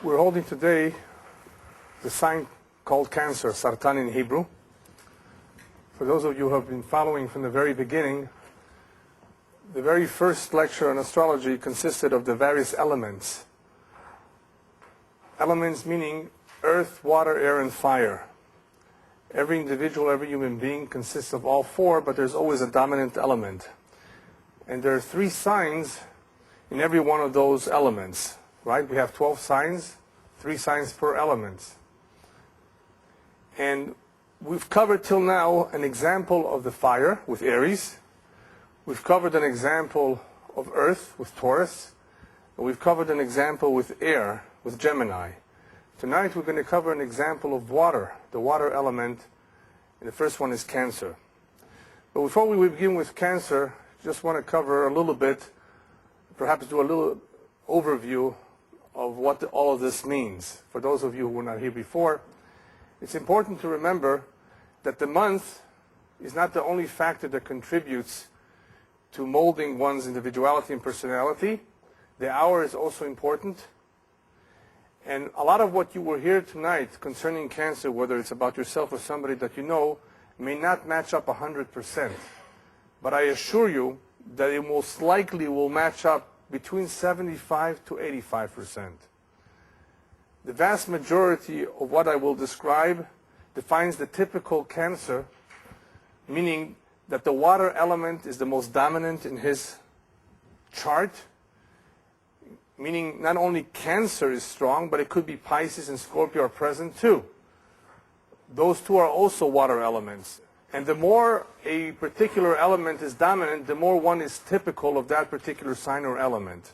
We're holding today the sign called Cancer, Sartan in Hebrew. For those of you who have been following from the very beginning, the very first lecture on astrology consisted of the various elements. Elements meaning earth, water, air, and fire. Every individual, every human being consists of all four, but there's always a dominant element. And there are 3 signs in every one of those elements, right? We have 12 signs, 3 signs per element. And we've covered till now an example of the fire with Aries. We've covered an example of earth with Taurus. And we've covered an example with air with Gemini. Tonight we're going to cover an example of water, the water element, and the first one is Cancer. But before we begin with Cancer, just want to cover a little bit, perhaps do a little overview of what all of this means. For those of you who were not here before, it's important to remember that the month is not the only factor that contributes to molding one's individuality and personality. The hour is also important. And a lot of what you will hear tonight concerning Cancer, whether it's about yourself or somebody that you know, may not match up 100%. But I assure you that it most likely will match up between 75 to 85%. The vast majority of what I will describe defines the typical Cancer, meaning that the water element is the most dominant in his chart, meaning not only Cancer is strong, but it could be Pisces and Scorpio are present too. Those two are also water elements. And the more a particular element is dominant, the more one is typical of that particular sign or element.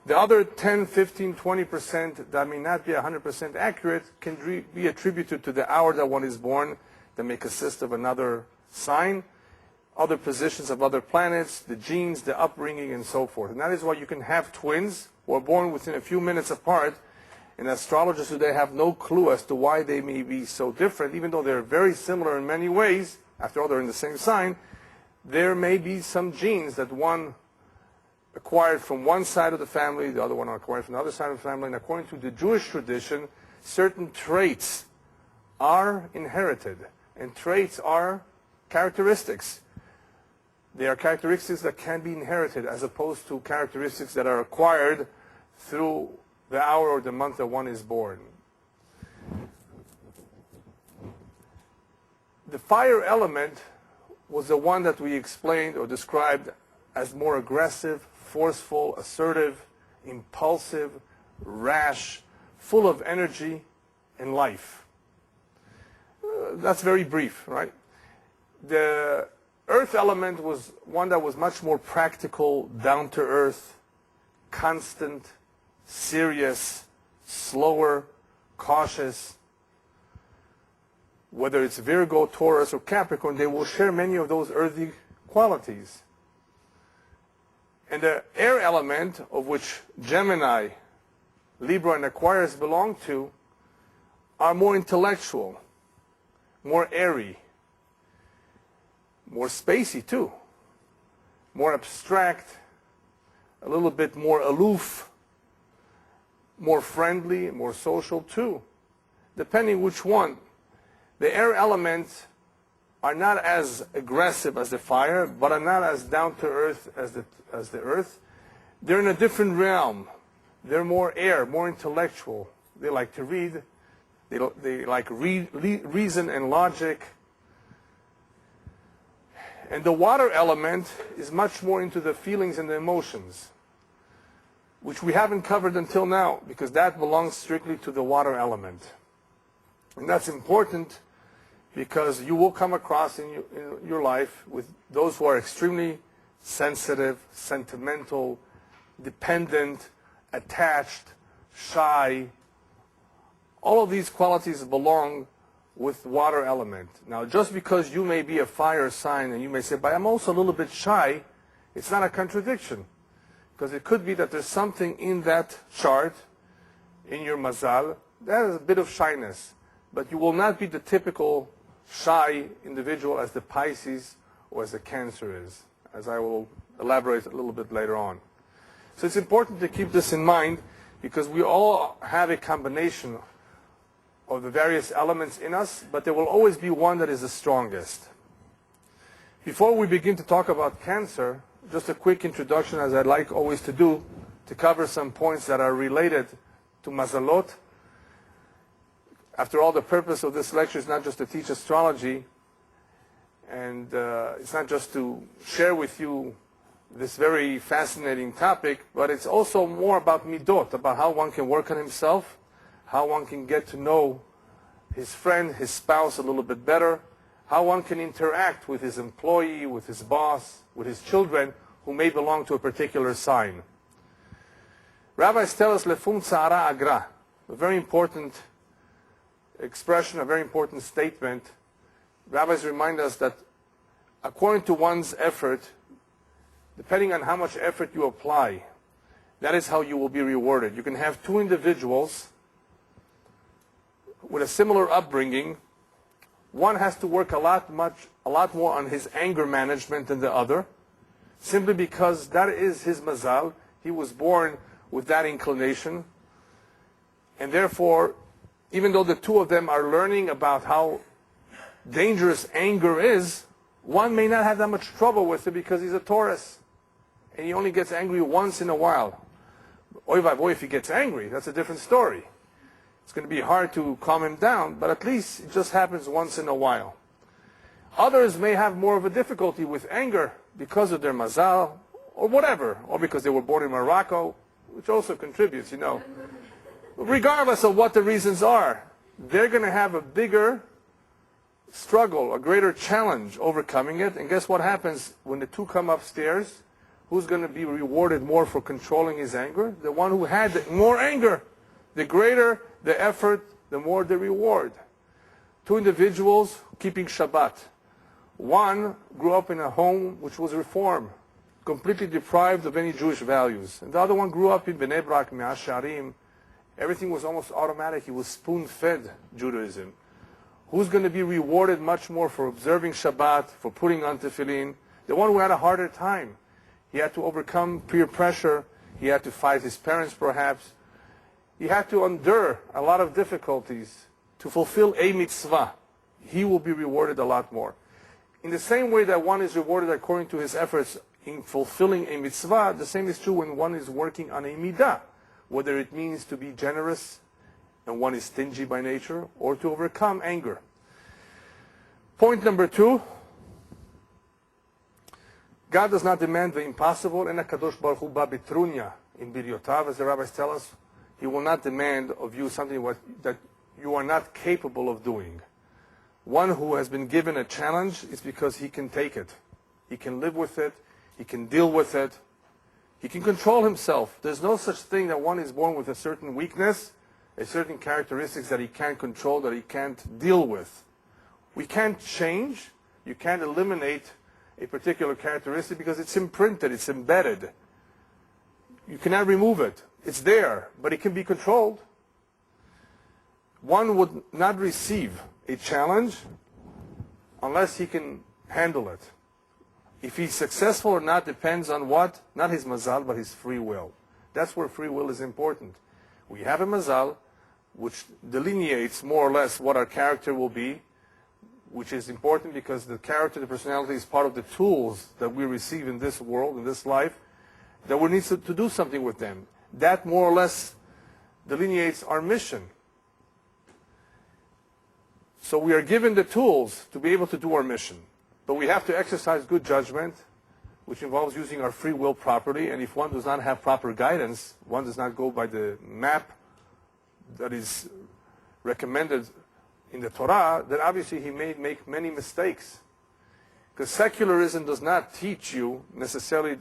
The other 10, 15, 20% that may not be 100% accurate can be attributed to the hour that one is born, that may consist of another sign, other positions of other planets, the genes, the upbringing, and so forth. And that is why you can have twins who are born within a few minutes apart, and astrologers today have no clue as to why they may be so different, even though they're very similar in many ways. After all, they're in the same sign. There may be some genes that one acquired from one side of the family, the other one acquired from the other side of the family, and according to the Jewish tradition, certain traits are inherited, and traits are characteristics. They are characteristics that can be inherited as opposed to characteristics that are acquired through the hour or the month that one is born. The fire element was the one that we explained or described as more aggressive, forceful, assertive, impulsive, rash, full of energy and life. That's very brief, right? The earth element was one that was much more practical, down to earth, constant, serious, slower, cautious. Whether it's Virgo, Taurus, or Capricorn, they will share many of those earthy qualities. And the air element, of which Gemini, Libra, and Aquarius belong to, are more intellectual, more airy, more spacey too, more abstract, a little bit more aloof, more friendly, more social too, depending which one. The air elements are not as aggressive as the fire, but are not as down to earth as the earth. They're in a different realm. They're more air, more intellectual. They like to read. They like reason and logic. And the water element is much more into the feelings and the emotions, which we haven't covered until now, because that belongs strictly to the water element. And that's important because you will come across in your life with those who are extremely sensitive, sentimental, dependent, attached, shy. All of these qualities belong with water element. Now, just because you may be a fire sign and you may say, but I'm also a little bit shy, it's not a contradiction. Because it could be that there's something in that chart, in your Mazal, that is a bit of shyness. But you will not be the typical shy individual as the Pisces or as the Cancer is, as I will elaborate a little bit later on. So it's important to keep this in mind, because we all have a combination of the various elements in us, but there will always be one that is the strongest. Before we begin to talk about Cancer, just a quick introduction, as I'd like always to do, to cover some points that are related to Mazalot. After all, the purpose of this lecture is not just to teach astrology, and it's not just to share with you this very fascinating topic, but it's also more about midot, about how one can work on himself, how one can get to know his friend, his spouse a little bit better, how one can interact with his employee, with his boss, with his children who may belong to a particular sign. Rabbis tell us lefum tzara agra, a very important expression, a very important statement. Rabbis remind us that according to one's effort, depending on how much effort you apply, that is how you will be rewarded. You can have two individuals with a similar upbringing. One has to work a lot more on his anger management than the other, simply because that is his mazal. He was born with that inclination, and therefore, even though the two of them are learning about how dangerous anger is, one may not have that much trouble with it because he's a Taurus, and he only gets angry once in a while. Oy vey boy, if he gets angry, that's a different story. It's going to be hard to calm him down, but at least it just happens once in a while. Others may have more of a difficulty with anger because of their mazal, or whatever, or because they were born in Morocco, which also contributes, you know. Regardless of what the reasons are, they're going to have a bigger struggle, a greater challenge overcoming it. And guess what happens when the two come upstairs? Who's going to be rewarded more for controlling his anger? The one who had more anger. The greater the effort, the more the reward. Two individuals keeping Shabbat. One grew up in a home which was Reform, completely deprived of any Jewish values. And the other one grew up in Bnei Brak, Mea Shearim. Everything was almost automatic. He was spoon-fed Judaism. Who's going to be rewarded much more for observing Shabbat, for putting on tefillin? The one who had a harder time. He had to overcome peer pressure. He had to fight his parents, perhaps. He had to endure a lot of difficulties to fulfill a mitzvah. He will be rewarded a lot more. In the same way that one is rewarded according to his efforts in fulfilling a mitzvah, the same is true when one is working on a midah, whether it means to be generous and one is stingy by nature, or to overcome anger. Point number 2, God does not demand the impossible. En HaKadosh Baruch Hu ba bitrunya in biryotav, as the rabbis tell us. He will not demand of you something that you are not capable of doing. One who has been given a challenge is because he can take it. He can live with it. He can deal with it. He can control himself. There's no such thing that one is born with a certain weakness, a certain characteristics that he can't control, that he can't deal with. We can't change. You can't eliminate a particular characteristic because it's imprinted, it's embedded. You cannot remove it. It's there, but it can be controlled. One would not receive a challenge unless he can handle it. If he's successful or not depends on what? Not his mazal, but his free will. That's where free will is important. We have a mazal, which delineates more or less what our character will be, which is important because the character, the personality is part of the tools that we receive in this world, in this life, that we need to do something with them. That more or less delineates our mission. So we are given the tools to be able to do our mission. But we have to exercise good judgment, which involves using our free will properly. And if one does not have proper guidance, one does not go by the map that is recommended in the Torah, then obviously he may make many mistakes. Because secularism does not teach you necessarily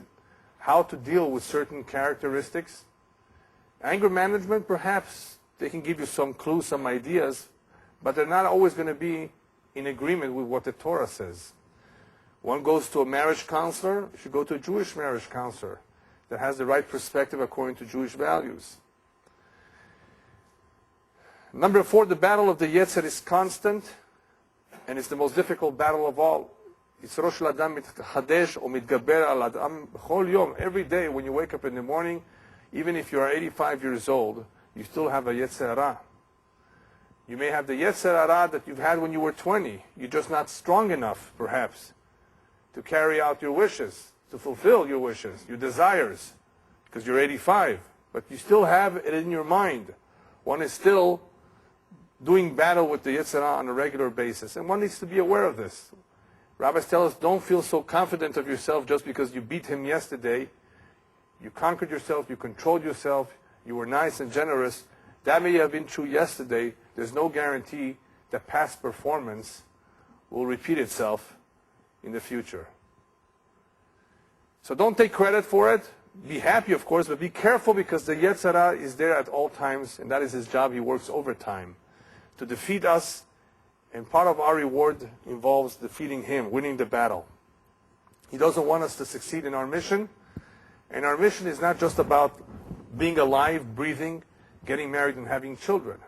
how to deal with certain characteristics. Anger management, perhaps they can give you some clues, some ideas, but they're not always going to be in agreement with what the Torah says. One goes to a marriage counselor, you should go to a Jewish marriage counselor that has the right perspective according to Jewish values. Number 4, the battle of the Yetzer is constant, and it's the most difficult battle of all. Every day when you wake up in the morning, Even if you are 85 years old, you still have a Yetzer Hara. You may have the Yetzer Hara that you've had when you were 20. You're just not strong enough, perhaps, to carry out your wishes, to fulfill your wishes, your desires, because you're 85. But you still have it in your mind. One is still doing battle with the Yetzer Hara on a regular basis, and one needs to be aware of this. Rabbis tell us, don't feel so confident of yourself just because you beat him yesterday. You conquered yourself, you controlled yourself, you were nice and generous. That may have been true yesterday. There's no guarantee that past performance will repeat itself in the future. So don't take credit for it. Be happy, of course, but be careful, because the Yetzer Hara is there at all times, and that is his job. He works overtime to defeat us, and part of our reward involves defeating him, winning the battle. He doesn't want us to succeed in our mission, and our mission is not just about being alive, breathing, getting married, and having children.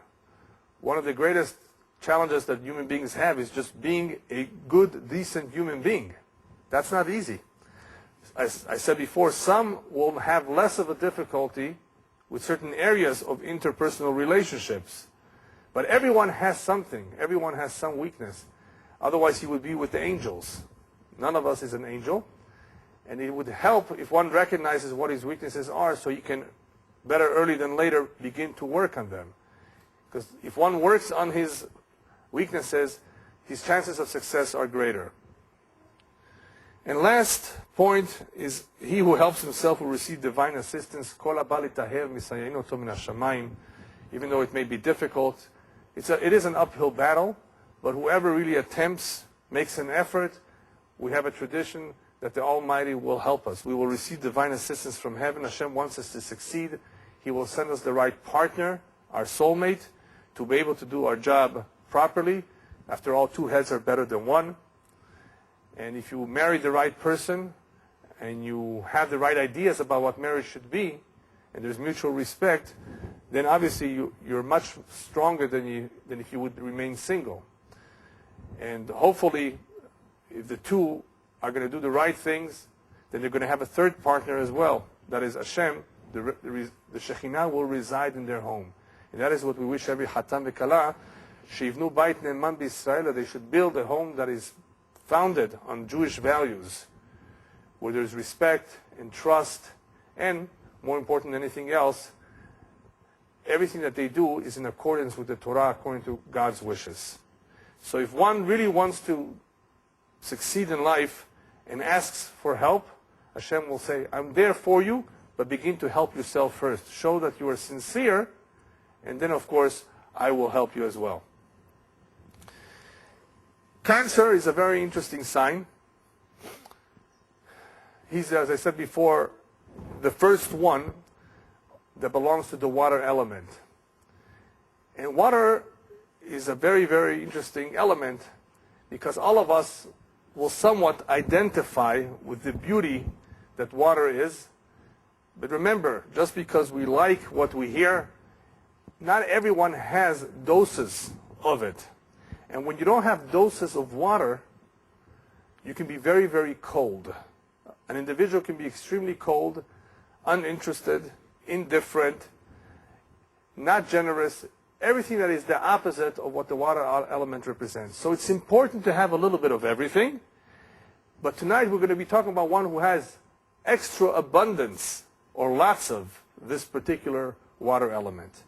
One of the greatest challenges that human beings have is just being a good, decent human being. That's not easy. As I said before, some will have less of a difficulty with certain areas of interpersonal relationships. But everyone has something. Everyone has some weakness. Otherwise, he would be with the angels. None of us is an angel. And it would help if one recognizes what his weaknesses are, so he can, better early than later, begin to work on them. Because if one works on his weaknesses, his chances of success are greater. And last point is, he who helps himself will receive divine assistance. Even though it may be difficult, it is an uphill battle, but whoever really attempts, makes an effort, we have a tradition that the Almighty will help us. We will receive divine assistance from heaven. Hashem wants us to succeed. He will send us the right partner, our soulmate, to be able to do our job properly. After all, two heads are better than one. And if you marry the right person, and you have the right ideas about what marriage should be, and there's mutual respect, then obviously you're much stronger than if you would remain single. And hopefully, if the two are going to do the right things, then they're going to have a third partner as well. That is Hashem. The Shekhinah will reside in their home. And that is what we wish every Hatan v'Kala, she'ivnu bayit ne'eman b'Yisrael, that they should build a home that is founded on Jewish values, where there's respect and trust, and more important than anything else, everything that they do is in accordance with the Torah, according to God's wishes. So if one really wants to succeed in life and asks for help, Hashem will say, I'm there for you, but begin to help yourself first. Show that you are sincere, and then, of course, I will help you as well. Cancer is a very interesting sign. He's, as I said before, the first one that belongs to the water element. And water is a very, very interesting element, because all of us will somewhat identify with the beauty that water is. But remember, just because we like what we hear, not everyone has doses of it. And when you don't have doses of water, you can be very, very cold. An individual can be extremely cold, uninterested, indifferent, not generous, everything that is the opposite of what the water element represents. So it's important to have a little bit of everything. But tonight we're going to be talking about one who has extra abundance, or lots of, this particular water element.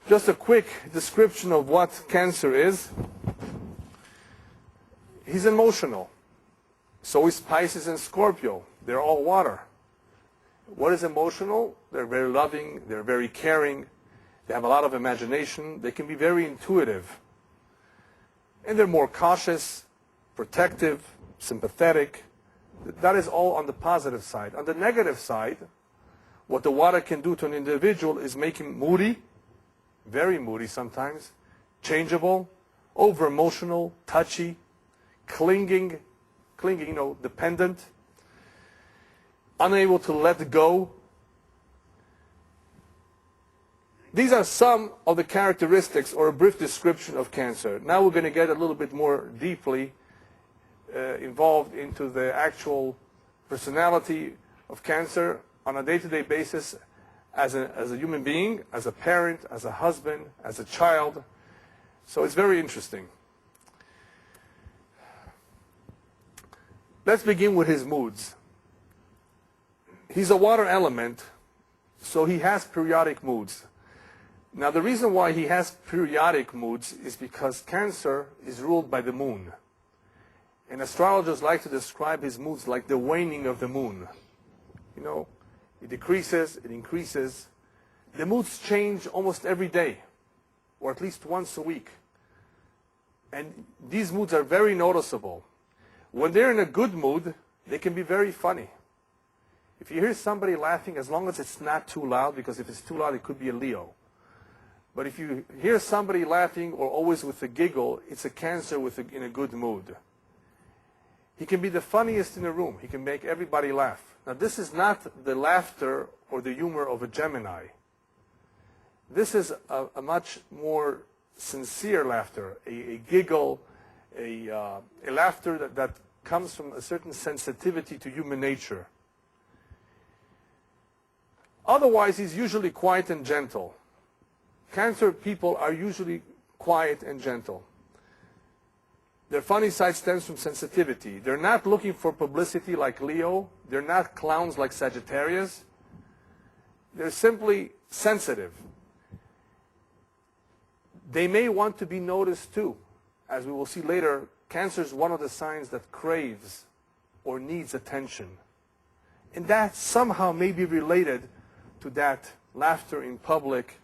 Just a quick description of what Cancer is. He's emotional. So is Pisces and Scorpio. They're all water. What is emotional? They're very loving, they're very caring, they have a lot of imagination, they can be very intuitive. And they're more cautious, protective, sympathetic. That is all on the positive side. On the negative side, what the water can do to an individual is make him moody, very moody sometimes, changeable, over-emotional, touchy, clinging, dependent, unable to let go. These are some of the characteristics, or a brief description of Cancer. Now we're going to get a little bit more deeply involved into the actual personality of Cancer. on a day-to-day basis as a human being, as a parent, as a husband, as a child. So it's very interesting. Let's begin with his moods. He's a water element, so he has periodic moods. Now, the reason why he has periodic moods is because Cancer is ruled by the moon. And astrologers like to describe his moods like the waning of the moon. You know, it decreases, it increases. The moods change almost every day, or at least once a week. And these moods are very noticeable. When they're in a good mood, they can be very funny. If you hear somebody laughing, as long as it's not too loud, because if it's too loud, it could be a Leo. But if you hear somebody laughing or always with a giggle, it's a Cancer in a good mood. He can be the funniest in the room. He can make everybody laugh. Now, this is not the laughter or the humor of a Gemini. This is a much more sincere laughter, a giggle, a laughter that comes from a certain sensitivity to human nature. Otherwise, he's usually quiet and gentle. Cancer people are usually quiet and gentle. Their funny side stems from sensitivity. They're not looking for publicity like Leo. They're not clowns like Sagittarius. They're simply sensitive. They may want to be noticed too. As we will see later, Cancer is one of the signs that craves or needs attention. And that somehow may be related to that laughter in public,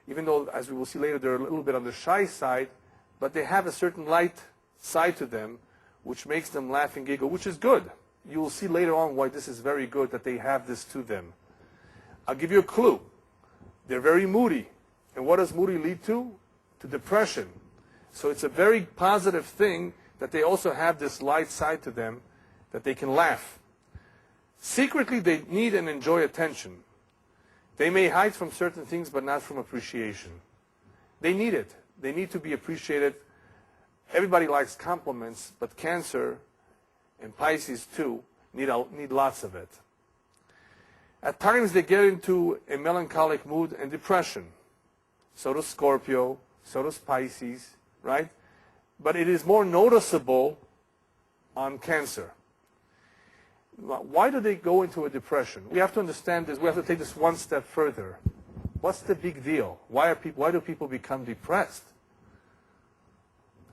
even though, as we will see later, they're a little bit on the shy side, but they have a certain light side to them, which makes them laugh and giggle, which is good. You will see later on why this is very good, that they have this to them. I'll give you a clue. They're very moody. And what does moody lead to? To depression. So it's a very positive thing that they also have this light side to them, that they can laugh. Secretly, they need and enjoy attention. They may hide from certain things, but not from appreciation. They need it. They need to be appreciated. Everybody likes compliments, but Cancer and Pisces too need lots of it. At times they get into a melancholic mood and depression. So does Scorpio, so does Pisces, right? But it is more noticeable on Cancer. Why do they go into a depression? We have to understand this. We have to take this one step further. What's the big deal? Why do people become depressed?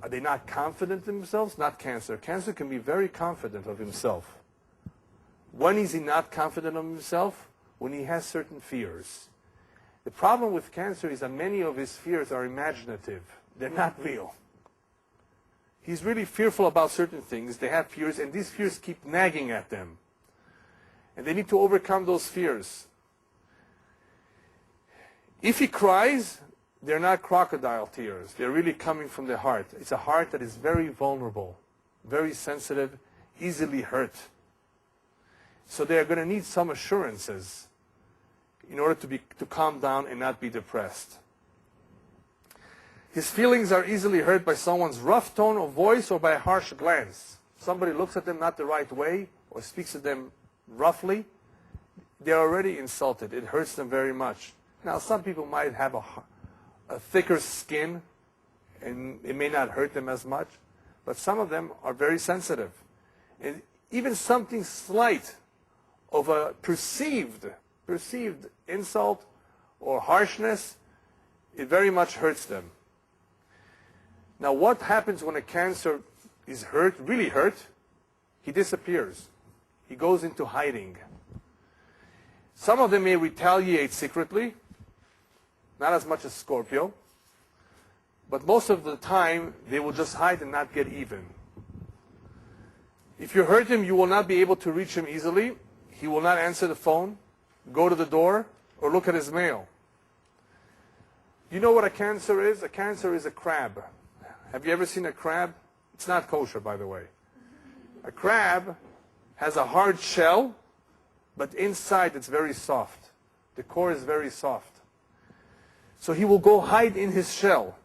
Are they not confident in themselves? Not Cancer. Cancer can be very confident of himself. When is he not confident of himself? When he has certain fears. The problem with Cancer is that many of his fears are imaginative. They're not real. He's really fearful about certain things. They have fears, and these fears keep nagging at them. And they need to overcome those fears. If he cries, they're not crocodile tears. They're really coming from the heart. It's a heart that is very vulnerable, very sensitive, easily hurt. So they're going to need some assurances in order to calm down and not be depressed. His feelings are easily hurt by someone's rough tone of voice or by a harsh glance. Somebody looks at them not the right way or speaks to them roughly. They're already insulted. It hurts them very much. Now, some people might have a thicker skin, and it may not hurt them as much, but some of them are very sensitive. And even something slight of a perceived insult or harshness, it very much hurts them. Now, what happens when a Cancer is hurt, really hurt? He disappears. He goes into hiding. Some of them may retaliate secretly, not as much as Scorpio, but most of the time they will just hide and not get even. If you hurt him, you will not be able to reach him easily. He will not answer the phone, go to the door, or look at his mail. You know what a Cancer is? A Cancer is a crab. Have you ever seen a crab? It's not kosher, by the way. A crab has a hard shell, but inside it's very soft. The core is very soft. So he will go hide in his shell,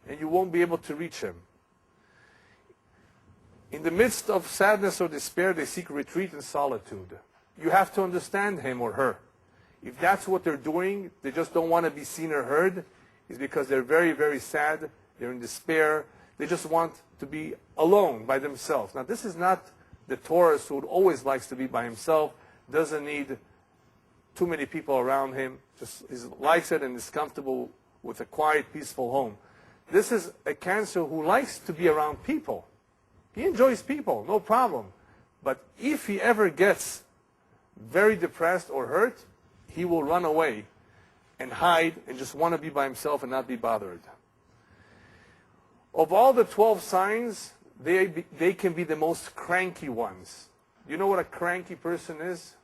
and you won't be able to reach him. In the midst of sadness or despair, they seek retreat and solitude. you have to understand him or her. If that's what they're doing, they just don't want to be seen or heard, it's because they're very, very sad, they're in despair, they just want to be alone by themselves. Now, this is not the Taurus who always likes to be by himself, doesn't need too many people around him, just he likes it and is comfortable with a quiet, peaceful home. This is a Cancer who likes to be around people. He enjoys people, no problem. But if he ever gets very depressed or hurt, he will run away and hide and just want to be by himself and not be bothered. Of all the 12 signs, they can be the most cranky ones. You know what a cranky person is?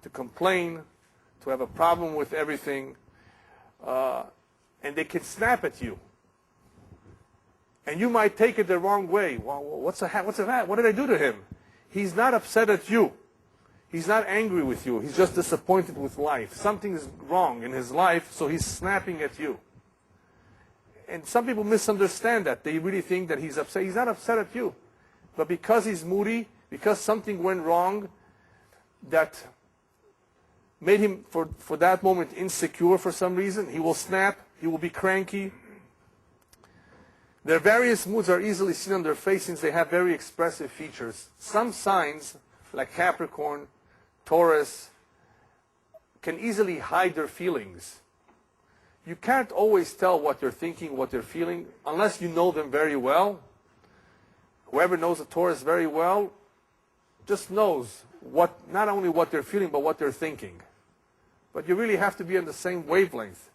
To complain, to have a problem with everything, and they can snap at you. And you might take it the wrong way. Well, what's that? What did I do to him? He's not upset at you. He's not angry with you. He's just disappointed with life. Something is wrong in his life, so he's snapping at you. And some people misunderstand that. They really think that he's upset. He's not upset at you. But because he's moody, because something went wrong that made him, for that moment, insecure for some reason, he will snap, he will be cranky. Their various moods are easily seen on their face since they have very expressive features. Some signs, like Capricorn, Taurus, can easily hide their feelings. You can't always tell what they're thinking, what they're feeling, unless you know them very well. Whoever knows a Taurus very well just knows not only what they're feeling, but what they're thinking. But you really have to be on the same wavelength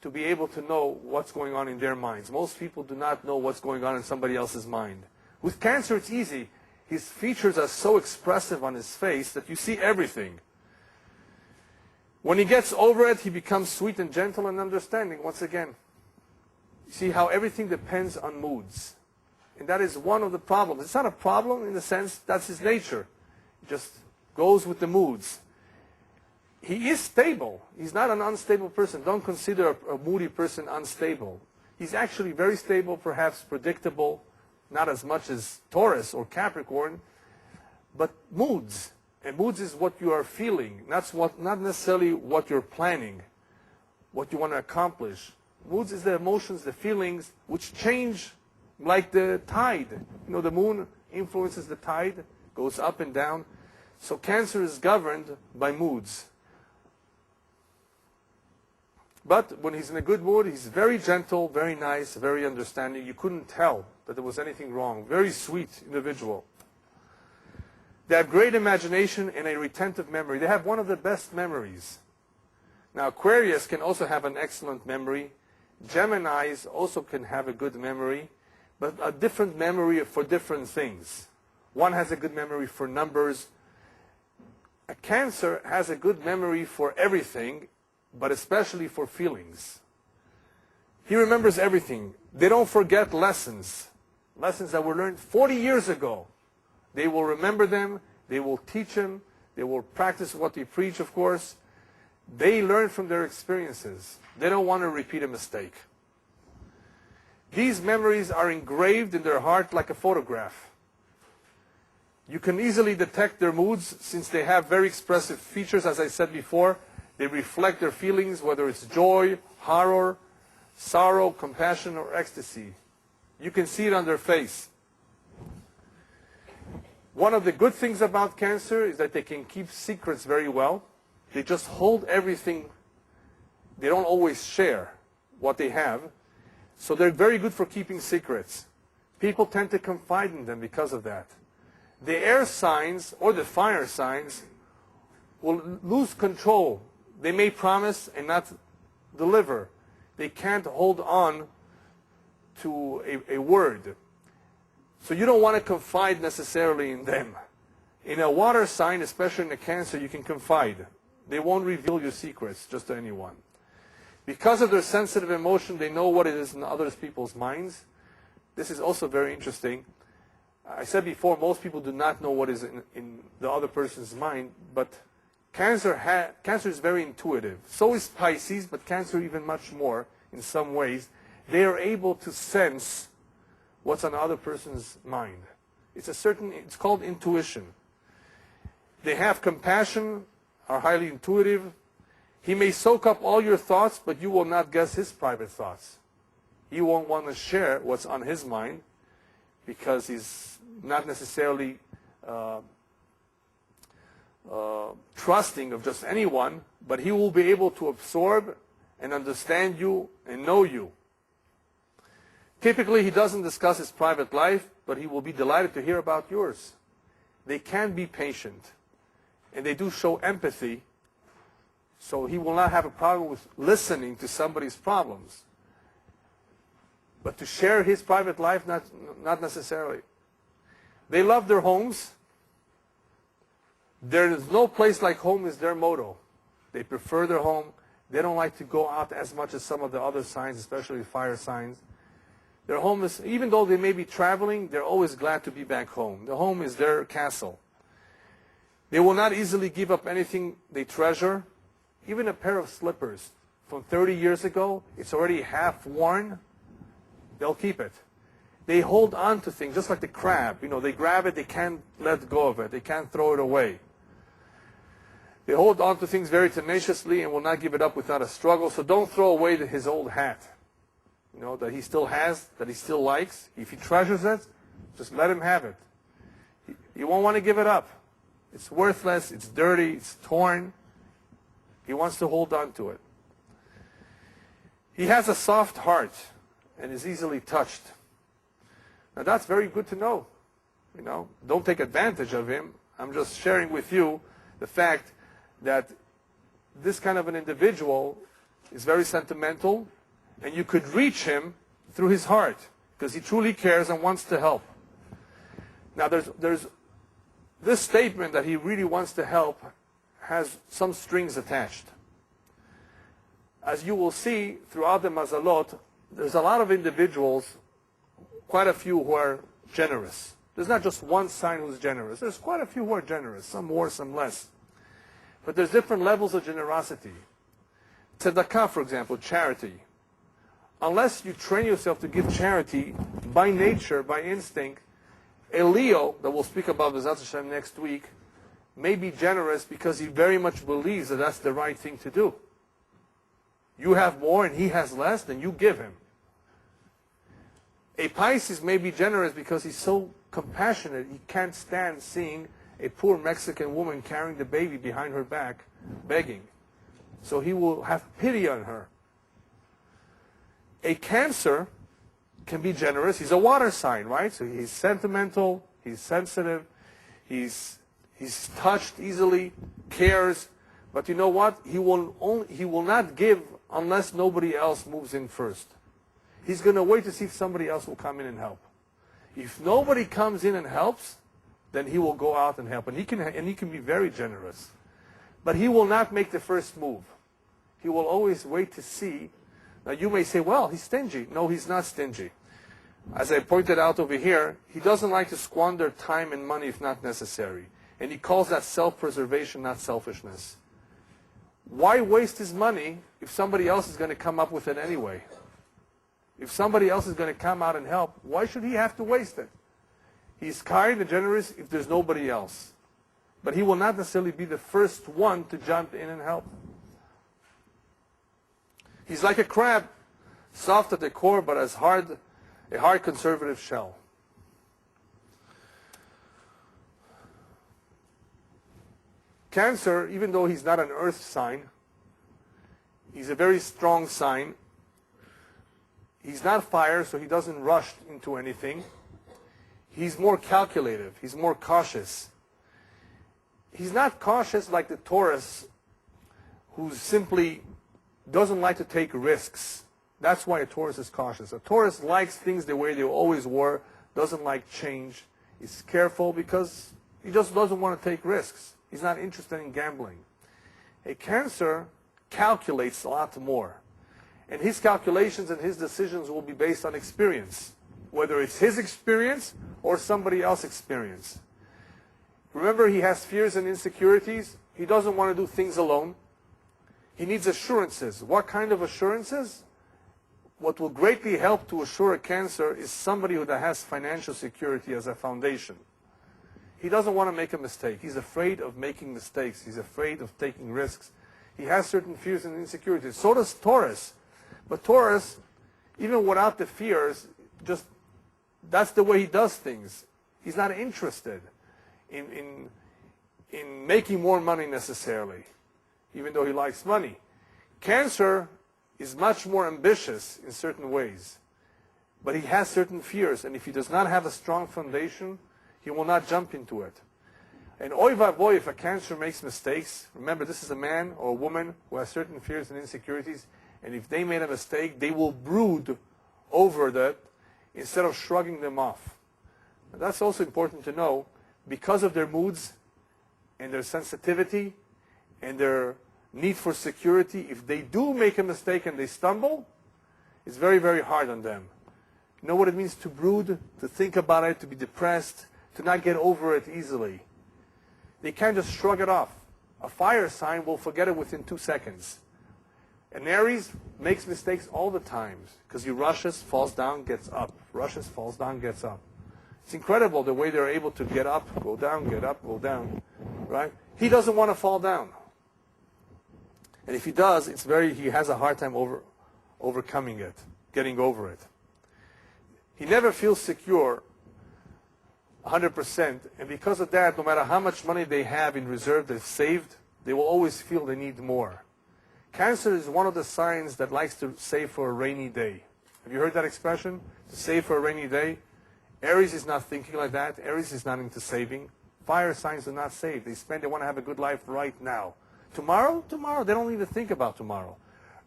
to be able to know what's going on in their minds. Most people do not know what's going on in somebody else's mind. With Cancer, it's easy. His features are so expressive on his face that you see everything. When he gets over it, he becomes sweet and gentle and understanding once again. You see how everything depends on moods. And that is one of the problems. It's not a problem in the sense that's his nature. It just goes with the moods. He is stable. He's not an unstable person. Don't consider a moody person unstable. He's actually very stable, perhaps predictable, not as much as Taurus or Capricorn, but moods. And moods is what you are feeling, not necessarily what you're planning, what you want to accomplish. Moods is the emotions, the feelings, which change like the tide. You know, the moon influences the tide, goes up and down. So Cancer is governed by moods. But when he's in a good mood, he's very gentle, very nice, very understanding. You couldn't tell that there was anything wrong. Very sweet individual. They have great imagination and a retentive memory. They have one of the best memories. Now, Aquarius can also have an excellent memory. Geminis also can have a good memory, but a different memory for different things. One has a good memory for numbers. A Cancer has a good memory for everything, but especially for feelings. He remembers everything. They don't forget lessons. Lessons that were learned 40 years ago. They will remember them. They will teach them. They will practice what they preach, of course. They learn from their experiences. They don't want to repeat a mistake. These memories are engraved in their heart like a photograph. You can easily detect their moods since they have very expressive features, as I said before. They reflect their feelings, whether it's joy, horror, sorrow, compassion, or ecstasy. You can see it on their face. One of the good things about Cancer is that they can keep secrets very well. They just hold everything. They don't always share what they have. So they're very good for keeping secrets. People tend to confide in them because of that. The air signs or the fire signs will lose control. They may promise and not deliver. They can't hold on to a word. So you don't want to confide necessarily in them. In a water sign, especially in a Cancer, you can confide. They won't reveal your secrets just to anyone. Because of their sensitive emotion, they know what it is in other people's minds. This is also very interesting. I said before, most people do not know what is in the other person's mind, but Cancer is very intuitive. So is Pisces, but Cancer even much more in some ways. They are able to sense what's on the other person's mind. It's called intuition. They have compassion, are highly intuitive. He may soak up all your thoughts, but you will not guess his private thoughts. He won't want to share what's on his mind because he's not necessarily trusting of just anyone, but he will be able to absorb and understand you and know you. Typically, he doesn't discuss his private life, but he will be delighted to hear about yours. They can be patient, and they do show empathy, so he will not have a problem with listening to somebody's problems. But to share his private life, not necessarily. They love their homes. There is no place like home is their motto. They prefer their home. They don't like to go out as much as some of the other signs, especially fire signs. Their home is, even though they may be traveling, they're always glad to be back home. The home is their castle. They will not easily give up anything they treasure. Even a pair of slippers from 30 years ago, it's already half worn. They'll keep it. They hold on to things, just like the crab. You know, they grab it, they can't let go of it. They can't throw it away. They hold on to things very tenaciously and will not give it up without a struggle. So don't throw away his old hat, you know, that he still has, that he still likes. If he treasures it, just let him have it. You won't want to give it up. It's worthless, it's dirty, it's torn. He wants to hold on to it. He has a soft heart and is easily touched. Now that's very good to know. You know, don't take advantage of him. I'm just sharing with you the fact that this kind of an individual is very sentimental, and you could reach him through his heart because he truly cares and wants to help. Now there's this statement that he really wants to help has some strings attached. As you will see throughout the Mazalot, there's a lot of individuals, quite a few who are generous. There's not just one sign who's generous. There's quite a few who are generous, some more, some less. But there's different levels of generosity. Tzedakah, for example, charity. Unless you train yourself to give charity by nature, by instinct, a Leo, that we'll speak about B'ezras Hashem next week, may be generous because he very much believes that that's the right thing to do. You have more and he has less, then you give him. A Pisces may be generous because he's so compassionate, he can't stand seeing a poor Mexican woman carrying the baby behind her back, begging. So he will have pity on her. A Cancer can be generous. He's a water sign, right? So he's sentimental, he's sensitive, he's touched easily, cares. But you know what? He will not give unless nobody else moves in first. He's going to wait to see if somebody else will come in and help. If nobody comes in and helps, then he will go out and help. And he can be very generous. But he will not make the first move. He will always wait to see. Now you may say, well, he's stingy. No, he's not stingy. As I pointed out over here, he doesn't like to squander time and money if not necessary. And he calls that self-preservation, not selfishness. Why waste his money if somebody else is going to come up with it anyway? If somebody else is going to come out and help, why should he have to waste it? He's kind and generous if there's nobody else. But he will not necessarily be the first one to jump in and help. He's like a crab, soft at the core, but as hard, a hard conservative shell. Cancer, even though he's not an earth sign, he's a very strong sign. He's not fire, so he doesn't rush into anything. He's more calculative. He's more cautious. He's not cautious like the Taurus, who simply doesn't like to take risks. That's why a Taurus is cautious. A Taurus likes things the way they always were, doesn't like change. He's careful because he just doesn't want to take risks. He's not interested in gambling. A Cancer calculates a lot more. And his calculations and his decisions will be based on experience, whether it's his experience or somebody else's experience. Remember, he has fears and insecurities. He doesn't want to do things alone. He needs assurances. What kind of assurances? What will greatly help to assure a Cancer is somebody that has financial security as a foundation. He doesn't want to make a mistake. He's afraid of making mistakes. He's afraid of taking risks. He has certain fears and insecurities. So does Taurus. But Taurus, even without the fears, just that's the way he does things. He's not interested in making more money necessarily, even though he likes money. Cancer is much more ambitious in certain ways, but he has certain fears, and if he does not have a strong foundation, he will not jump into it. And oy vavoy, if a Cancer makes mistakes, remember this is a man or a woman who has certain fears and insecurities, and if they made a mistake, they will brood over that instead of shrugging them off. And that's also important to know, because of their moods and their sensitivity and their need for security. If they do make a mistake and they stumble, it's very, very hard on them. You know what it means to brood, to think about it, to be depressed, to not get over it easily. They can't just shrug it off. A fire sign will forget it within 2 seconds. An Aries makes mistakes all the time because he rushes, falls down, gets up. Rushes, falls down, gets up. It's incredible the way they're able to get up, go down, get up, go down. Right? He doesn't want to fall down. And if he does, he has a hard time overcoming it, getting over it. He never feels secure 100%, and because of that, no matter how much money they have in reserve they've saved, they will always feel they need more. Cancer is one of the signs that likes to save for a rainy day. Have you heard that expression? To save for a rainy day? Aries is not thinking like that. Aries is not into saving. Fire signs do not save. They want to have a good life right now. Tomorrow? Tomorrow. They don't need to think about tomorrow.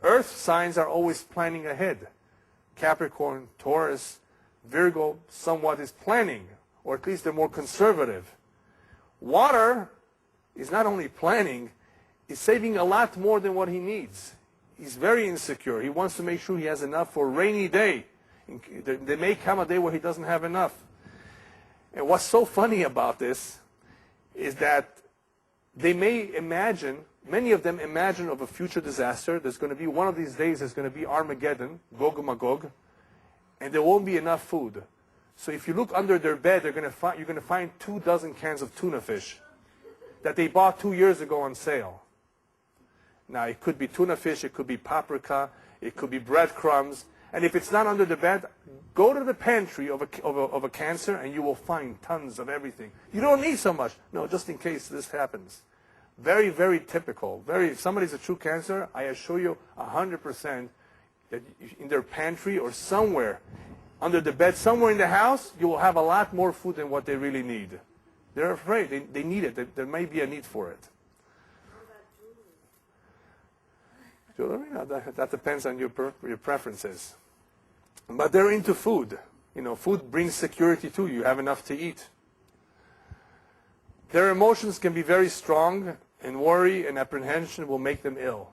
Earth signs are always planning ahead. Capricorn, Taurus, Virgo somewhat is planning, or at least they're more conservative. Water is not only planning, he's saving a lot more than what he needs. He's very insecure. He wants to make sure he has enough for a rainy day. There may come a day where he doesn't have enough. And what's so funny about this is that they may imagine, many of them imagine of a future disaster. There's going to be one of these days, there's going to be Armageddon, Gog and Magog, and there won't be enough food. So if you look under their bed, you're going to find 24 cans of tuna fish that they bought 2 years ago on sale. Now, it could be tuna fish, it could be paprika, it could be breadcrumbs. And if it's not under the bed, go to the pantry of a Cancer and you will find tons of everything. You don't need so much. No, just in case this happens. Very, very typical. If somebody's a true Cancer, I assure you 100% that in their pantry or somewhere under the bed, somewhere in the house, you will have a lot more food than what they really need. They're afraid. They need it. There may be a need for it. Jewelry? That depends on your preferences. But they're into food. You know, food brings security too. You have enough to eat. Their emotions can be very strong, and worry and apprehension will make them ill.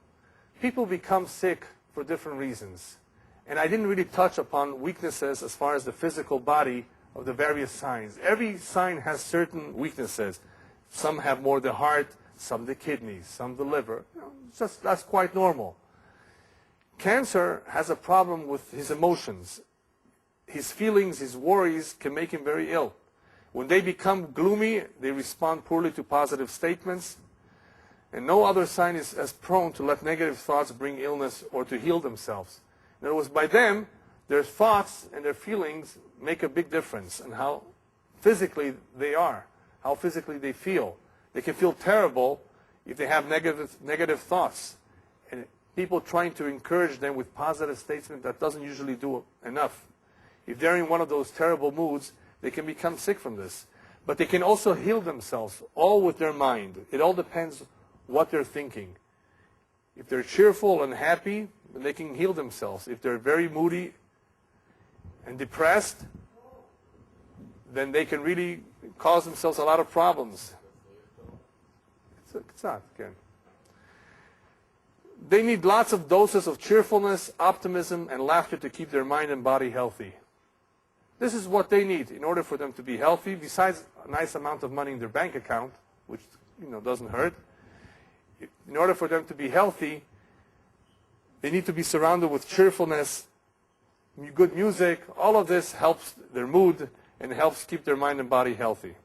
People become sick for different reasons. And I didn't really touch upon weaknesses as far as the physical body of the various signs. Every sign has certain weaknesses. Some have more the heart, some the kidneys, some the liver. You know, that's quite normal. Cancer has a problem with his emotions. His feelings, his worries can make him very ill. When they become gloomy, they respond poorly to positive statements. And no other sign is as prone to let negative thoughts bring illness or to heal themselves. In other words, by them, their thoughts and their feelings make a big difference in how physically they are, how physically they feel. They can feel terrible if they have negative thoughts. And people trying to encourage them with positive statements, that doesn't usually do enough. If they're in one of those terrible moods, they can become sick from this. But they can also heal themselves, all with their mind. It all depends what they're thinking. If they're cheerful and happy, then they can heal themselves. If they're very moody and depressed, then they can really cause themselves a lot of problems. It's not, again. They need lots of doses of cheerfulness, optimism, and laughter to keep their mind and body healthy. This is what they need in order for them to be healthy, besides a nice amount of money in their bank account, which doesn't hurt. In order for them to be healthy, they need to be surrounded with cheerfulness, good music. All of this helps their mood and helps keep their mind and body healthy.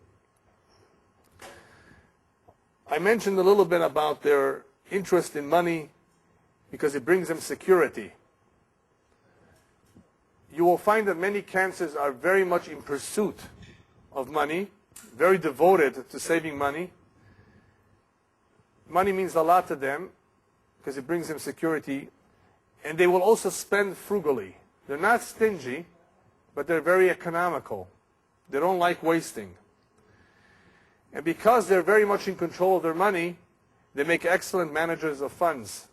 I mentioned a little bit about their interest in money because it brings them security. You will find that many Cancers are very much in pursuit of money, very devoted to saving money. Money means a lot to them because it brings them security, and they will also spend frugally. They're not stingy, but they're very economical. They don't like wasting. And because they're very much in control of their money, they make excellent managers of funds.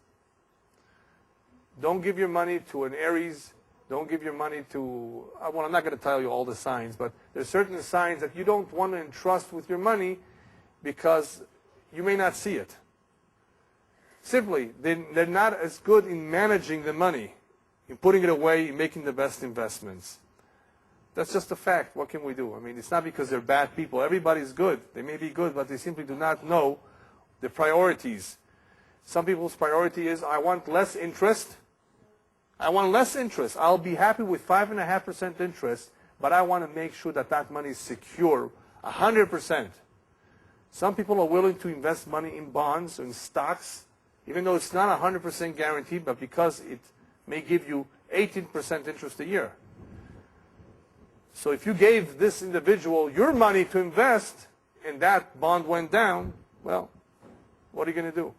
Don't give your money to an Aries. Don't give your money to, well, I'm not going to tell you all the signs, but there's certain signs that you don't want to entrust with your money because you may not see it. Simply, they're not as good in managing the money, in putting it away, in making the best investments. That's just a fact. What can we do? I mean, it's not because they're bad people. Everybody's good. They may be good, but they simply do not know the priorities. Some people's priority is, I want less interest. I want less interest. I'll be happy with 5.5% interest, but I want to make sure that that money is secure 100%. Some people are willing to invest money in bonds or in stocks, even though it's not 100% guaranteed, but because it may give you 18% interest a year. So if you gave this individual your money to invest and that bond went down, well, what are you going to do?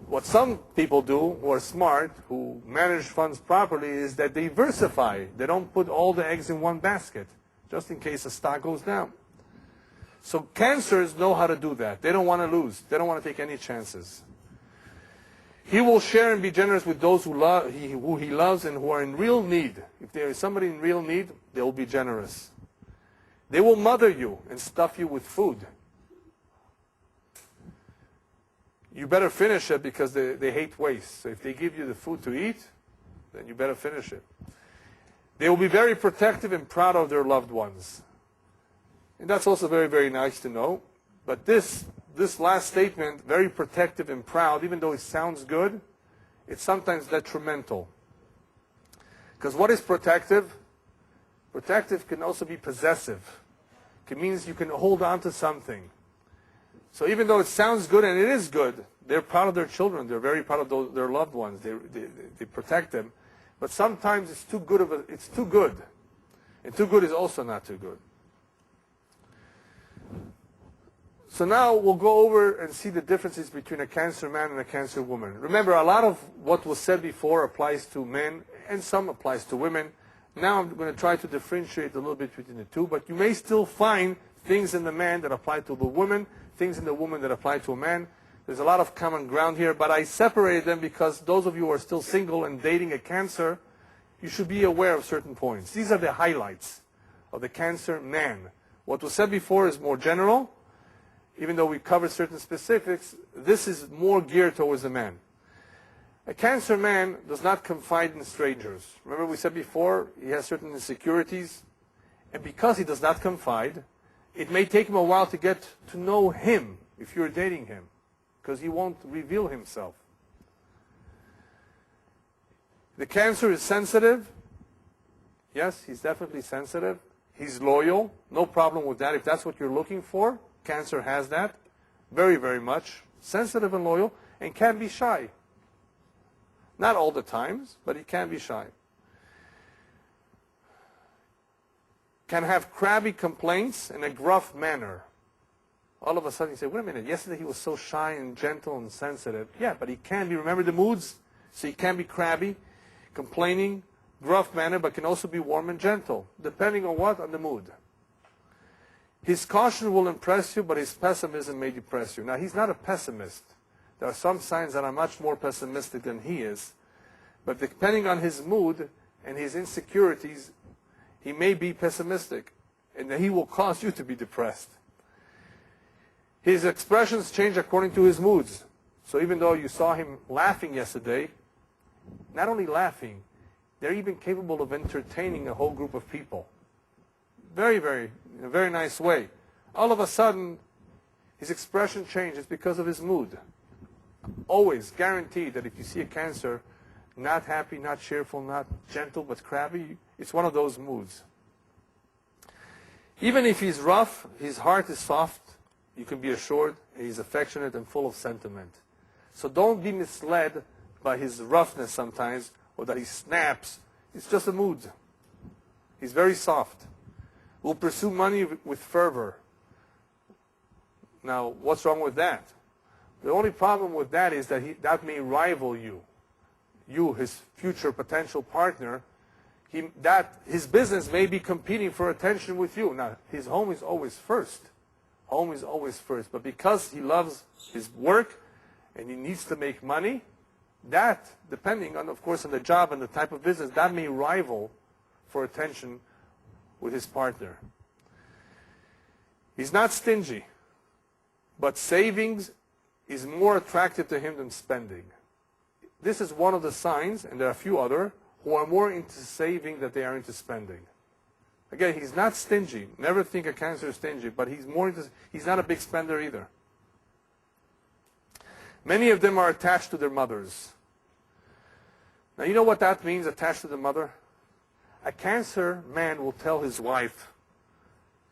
What some people do who are smart, who manage funds properly, is that they diversify. They don't put all the eggs in one basket, just in case the stock goes down. So Cancers know how to do that. They don't want to lose. They don't want to take any chances. He will share and be generous with those who he loves and who are in real need. If there is somebody in real need, they will be generous. They will mother you and stuff you with food. You better finish it because they hate waste. So if they give you the food to eat, then you better finish it. They will be very protective and proud of their loved ones. And that's also very, very nice to know. But this last statement, very protective and proud, even though it sounds good, it's sometimes detrimental. Because what is protective? Protective can also be possessive. It means you can hold on to something. So even though it sounds good, and it is good, they're proud of their children. They're very proud of their loved ones. They protect them. But sometimes it's too good. It's too good. And too good is also not too good. So now we'll go over and see the differences between a Cancer man and a Cancer woman. Remember, a lot of what was said before applies to men, and some applies to women. Now I'm going to try to differentiate a little bit between the two, but you may still find things in the man that apply to the woman, things in the woman that apply to a man. There's a lot of common ground here, but I separated them because those of you who are still single and dating a Cancer, you should be aware of certain points. These are the highlights of the Cancer man. What was said before is more general. Even though we covered certain specifics, this is more geared towards the man. A Cancer man does not confide in strangers. Remember we said before, he has certain insecurities. And because he does not confide, it may take him a while to get to know him if you're dating him, because he won't reveal himself. The Cancer is sensitive. Yes, he's definitely sensitive. He's loyal. No problem with that. If that's what you're looking for, Cancer has that. Very, very much. Sensitive and loyal, and can be shy. Not all the times, but he can be shy. Can have crabby complaints in a gruff manner. All of a sudden you say, wait a minute, yesterday he was so shy and gentle and sensitive. Yeah, but he can be, remember the moods? So he can be crabby, complaining, gruff manner, but can also be warm and gentle, depending on what? On the mood. His caution will impress you, but his pessimism may depress you. Now, he's not a pessimist. There are some signs that are much more pessimistic than he is. But depending on his mood and his insecurities, he may be pessimistic, and he will cause you to be depressed. His expressions change according to his moods. So even though you saw him laughing yesterday, not only laughing, they're even capable of entertaining a whole group of people. Very, very, in a very nice way. All of a sudden, his expression changes because of his mood. Always guaranteed that if you see a Cancer, not happy, not cheerful, not gentle, but crabby, it's one of those moods. Even if he's rough, his heart is soft you can be assured he's affectionate and full of sentiment. So don't be misled by his roughness sometimes, or that he snaps. It's just a mood. He's very soft. Will pursue money with fervor. Now, what's wrong with that? The only problem with that is that that may rival you. You, his future potential partner, his business may be competing for attention with you. Now, his home is always first. Home is always first. But because he loves his work and he needs to make money, that, depending on, of course, on the job and the type of business, that may rival for attention with his partner. He's not stingy, but savings is more attractive to him than spending. This is one of the signs, and there are a few other, who are more into saving than they are into spending. Again, he's not stingy. Never think a Cancer is stingy, but he's not a big spender either. Many of them are attached to their mothers. Now, you know what that means, attached to the mother? A Cancer man will tell his wife,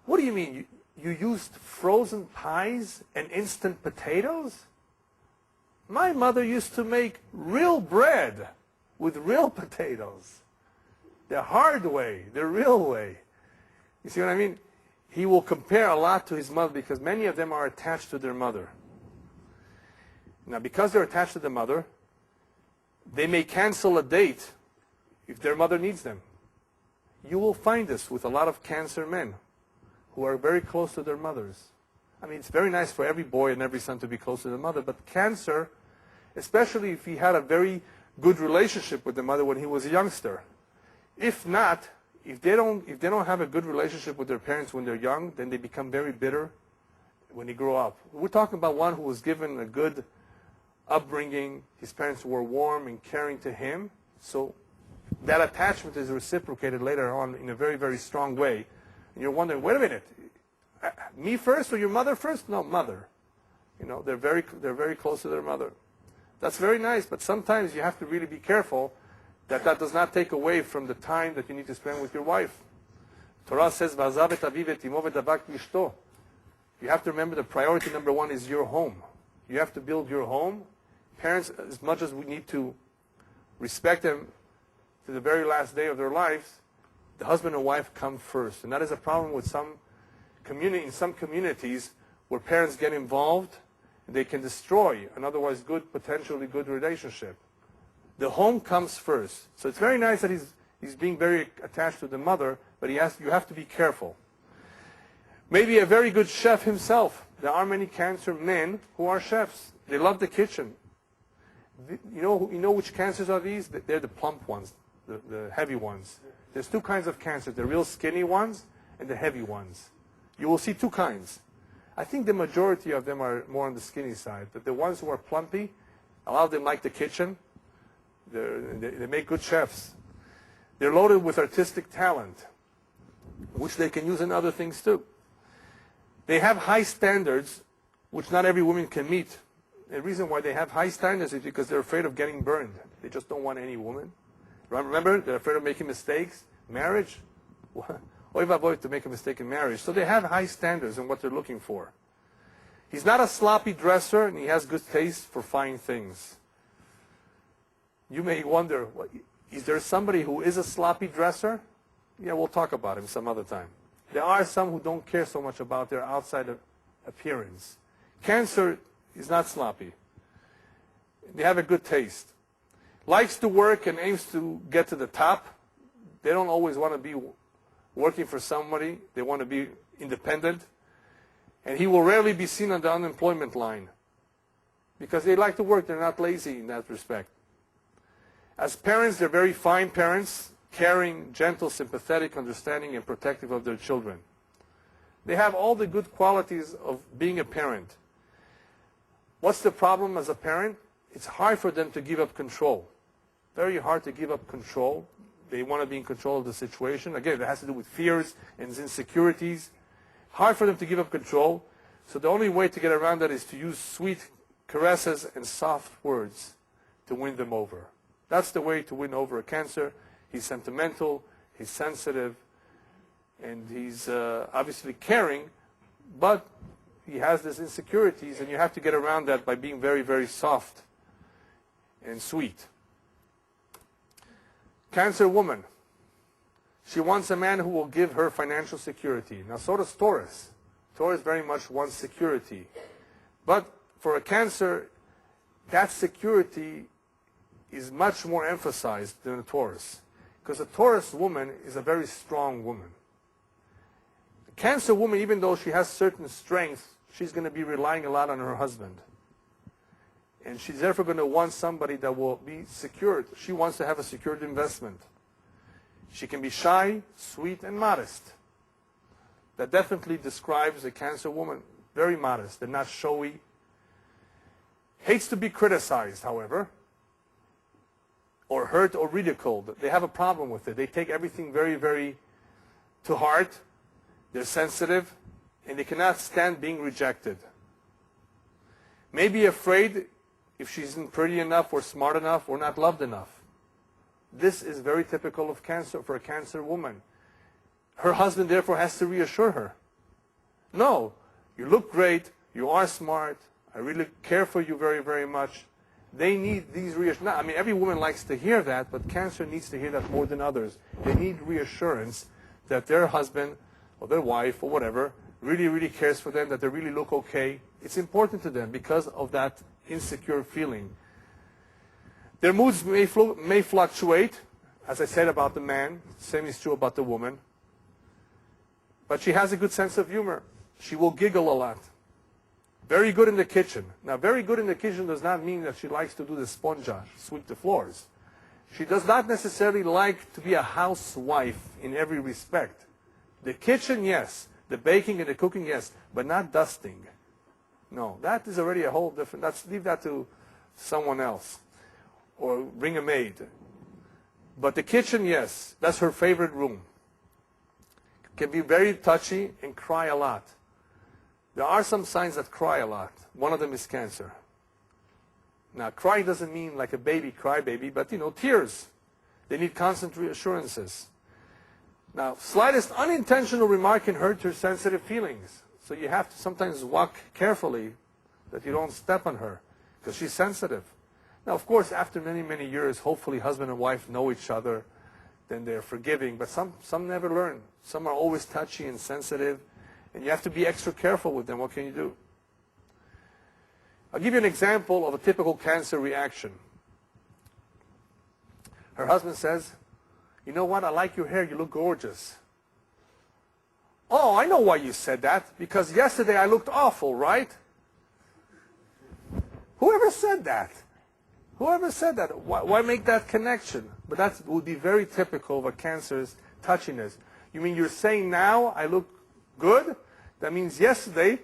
what do you mean? You used frozen pies and instant potatoes? My mother used to make real bread with real potatoes. The hard way, the real way. You see what I mean? He will compare a lot to his mother because many of them are attached to their mother. Now, because they're attached to the mother, they may cancel a date if their mother needs them. You will find this with a lot of Cancer men who are very close to their mothers. I mean, it's very nice for every boy and every son to be close to the mother, but Cancer, especially if he had a very good relationship with the mother when he was a youngster. If not, if they don't have a good relationship with their parents when they're young, then they become very bitter when they grow up. We're talking about one who was given a good upbringing. His parents were warm and caring to him, so that attachment is reciprocated later on in a very, very strong way. And you're wondering, wait a minute, me first or your mother first? No, mother. You know, they're very close to their mother. That's very nice, but sometimes you have to really be careful that that does not take away from the time that you need to spend with your wife. Torah says, you have to remember the priority number one is your home. You have to build your home. Parents, as much as we need to respect them to the very last day of their lives, the husband and wife come first. And that is a problem with some communities where parents get involved and they can destroy an otherwise potentially good relationship. The home comes first. So it's very nice that he's being very attached to the mother, but you have to be careful. Maybe a very good chef himself. There are many Cancer men who are chefs. They love the kitchen. You know which Cancers are these? They're the plump ones, the heavy ones. There's two kinds of Cancers, the real skinny ones and the heavy ones. You will see two kinds. I think the majority of them are more on the skinny side, but the ones who are plumpy, a lot of them like the kitchen. They make good chefs. They're loaded with artistic talent, which they can use in other things too. They have high standards, which not every woman can meet. The reason why they have high standards is because they're afraid of getting burned. They just don't want any woman. Remember, they're afraid of making mistakes. Marriage? Oy vavoy to make a mistake in marriage. So they have high standards in what they're looking for. He's not a sloppy dresser, and he has good taste for fine things. You may wonder, is there somebody who is a sloppy dresser? Yeah, we'll talk about him some other time. There are some who don't care so much about their outside appearance. Cancer is not sloppy. They have a good taste. Likes to work and aims to get to the top. They don't always want to be working for somebody. They want to be independent. And he will rarely be seen on the unemployment line because they like to work. They're not lazy in that respect. As parents, they're very fine parents, caring, gentle, sympathetic, understanding, and protective of their children. They have all the good qualities of being a parent. What's the problem as a parent? It's hard for them to give up control. Very hard to give up control. They want to be in control of the situation. Again, it has to do with fears and insecurities. Hard for them to give up control. So the only way to get around that is to use sweet caresses and soft words to win them over. That's the way to win over a Cancer. He's sentimental, he's sensitive, and he's obviously caring, but he has these insecurities, and you have to get around that by being very, very soft and sweet. Cancer woman. She wants a man who will give her financial security. Now, so does Taurus. Taurus very much wants security. But for a Cancer, that security is much more emphasized than a Taurus. Because a Taurus woman is a very strong woman. A Cancer woman, even though she has certain strengths, she's going to be relying a lot on her husband. And she's therefore going to want somebody that will be secured. She wants to have a secured investment. She can be shy, sweet, and modest. That definitely describes a Cancer woman. Very modest. They're not showy. Hates to be criticized, however, or hurt or ridiculed. They have a problem with it. They take everything very, very to heart. They're sensitive, and they cannot stand being rejected. May be afraid if she isn't pretty enough or smart enough or not loved enough. This is very typical of Cancer for a Cancer woman. Her husband, therefore, has to reassure her. No, you look great, you are smart, I really care for you very, very much. They need these reassurances. I mean, every woman likes to hear that, but Cancer needs to hear that more than others. They need reassurance that their husband or their wife or whatever really, really cares for them, that they really look okay. It's important to them because of that insecure feeling. Their moods may fluctuate, as I said about the man. Same is true about the woman. But she has a good sense of humor. She will giggle a lot. Very good in the kitchen. Now, very good in the kitchen does not mean that she likes to do the sponja, sweep the floors. She does not necessarily like to be a housewife in every respect. The kitchen, yes. The baking and the cooking, yes. But not dusting. No, that is already a whole different, leave that to someone else. Or bring a maid. But the kitchen, yes. That's her favorite room. Can be very touchy and cry a lot. There are some signs that cry a lot. One of them is Cancer. Now, crying doesn't mean like a baby crybaby, but, tears. They need constant reassurances. Now, slightest unintentional remark can hurt her sensitive feelings. So you have to sometimes walk carefully that you don't step on her because she's sensitive. Now, of course, after many, many years, hopefully husband and wife know each other, then they're forgiving. But some never learn. Some are always touchy and sensitive, and you have to be extra careful with them. What can you do? I'll give you an example of a typical Cancer reaction. Her husband says, "You know what? I like your hair. You look gorgeous." "Oh, I know why you said that. Because yesterday I looked awful, right?" Whoever said that? Whoever said that? Why make that connection? But that would be very typical of a Cancer's touchiness. You mean you're saying now I look good? That means yesterday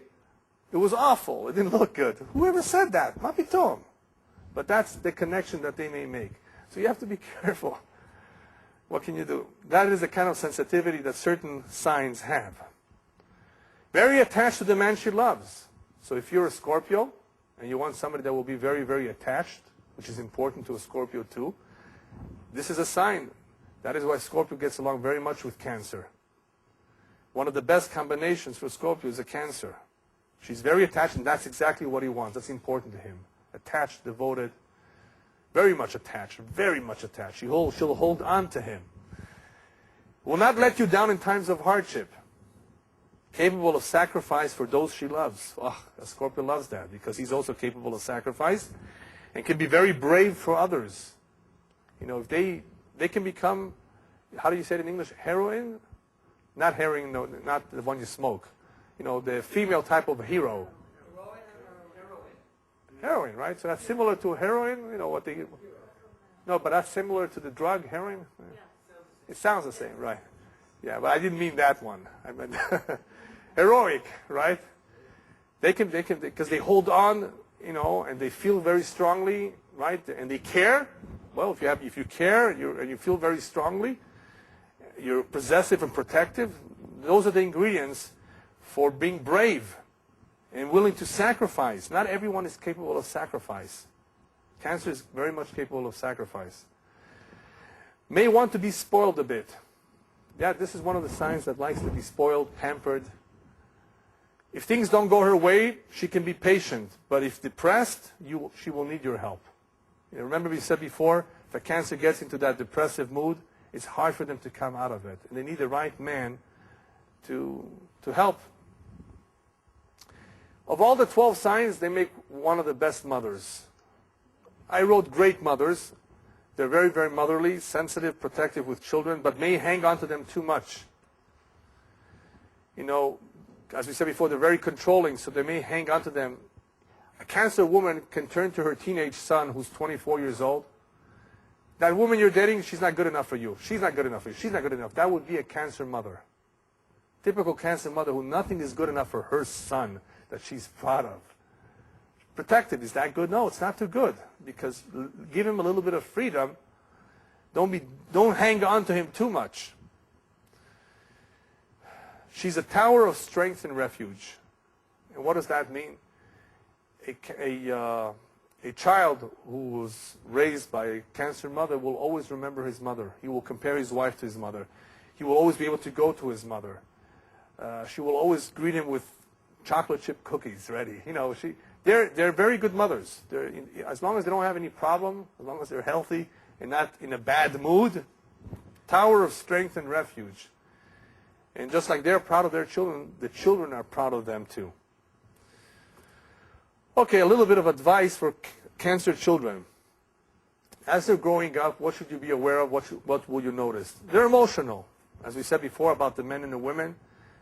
it was awful. It didn't look good. Whoever said that? Ma pitom. But that's the connection that they may make. So you have to be careful. What can you do? That is the kind of sensitivity that certain signs have. Very attached to the man she loves. So if you're a Scorpio and you want somebody that will be very, very attached, which is important to a Scorpio too, this is a sign. That is why Scorpio gets along very much with Cancer. One of the best combinations for Scorpio is a Cancer. She's very attached, and that's exactly what he wants. That's important to him. Attached, devoted, very much attached, very much attached. She'll hold on to him. Will not let you down in times of hardship. Capable of sacrifice for those she loves. Oh, a Scorpio loves that because he's also capable of sacrifice and can be very brave for others. If they can become, how do you say it in English, heroine? Not heroin, no, not the one you smoke. The female type of hero. Heroin, right? So that's similar to heroin. No, but that's similar to the drug heroin. It sounds the same, right? Yeah, but I didn't mean that one. I meant heroic, right? They can, because they hold on, and they feel very strongly, right? And they care. Well, if you care and you feel very strongly, you're possessive and protective. Those are the ingredients for being brave and willing to sacrifice. Not everyone is capable of sacrifice. Cancer is very much capable of sacrifice. May want to be spoiled a bit. Yeah, this is one of the signs that likes to be spoiled, pampered. If things don't go her way, she can be patient. But if depressed, she will need your help. Remember we said before, if a Cancer gets into that depressive mood, it's hard for them to come out of it. And they need the right man to help. Of all the 12 signs, they make one of the best mothers. I wrote great mothers. They're very, very motherly, sensitive, protective with children, but may hang on to them too much. As we said before, they're very controlling, so they may hang on to them. A Cancer woman can turn to her teenage son who's 24 years old. That woman you're dating, she's not good enough for you. She's not good enough for you. She's not good enough. That would be a Cancer mother. Typical Cancer mother who nothing is good enough for her son that she's proud of. Protected, is that good? No, it's not too good. Because give him a little bit of freedom. Don't hang on to him too much. She's a tower of strength and refuge. And what does that mean? A child who was raised by a Cancer mother will always remember his mother. He will compare his wife to his mother. He will always be able to go to his mother. She will always greet him with chocolate chip cookies ready. They're very good mothers. As long as they don't have any problem, as long as they're healthy and not in a bad mood, tower of strength and refuge. And just like they're proud of their children, the children are proud of them too. Okay, a little bit of advice for Cancer children. As they're growing up, what should you be aware of? What will you notice? They're emotional. As we said before about the men and the women.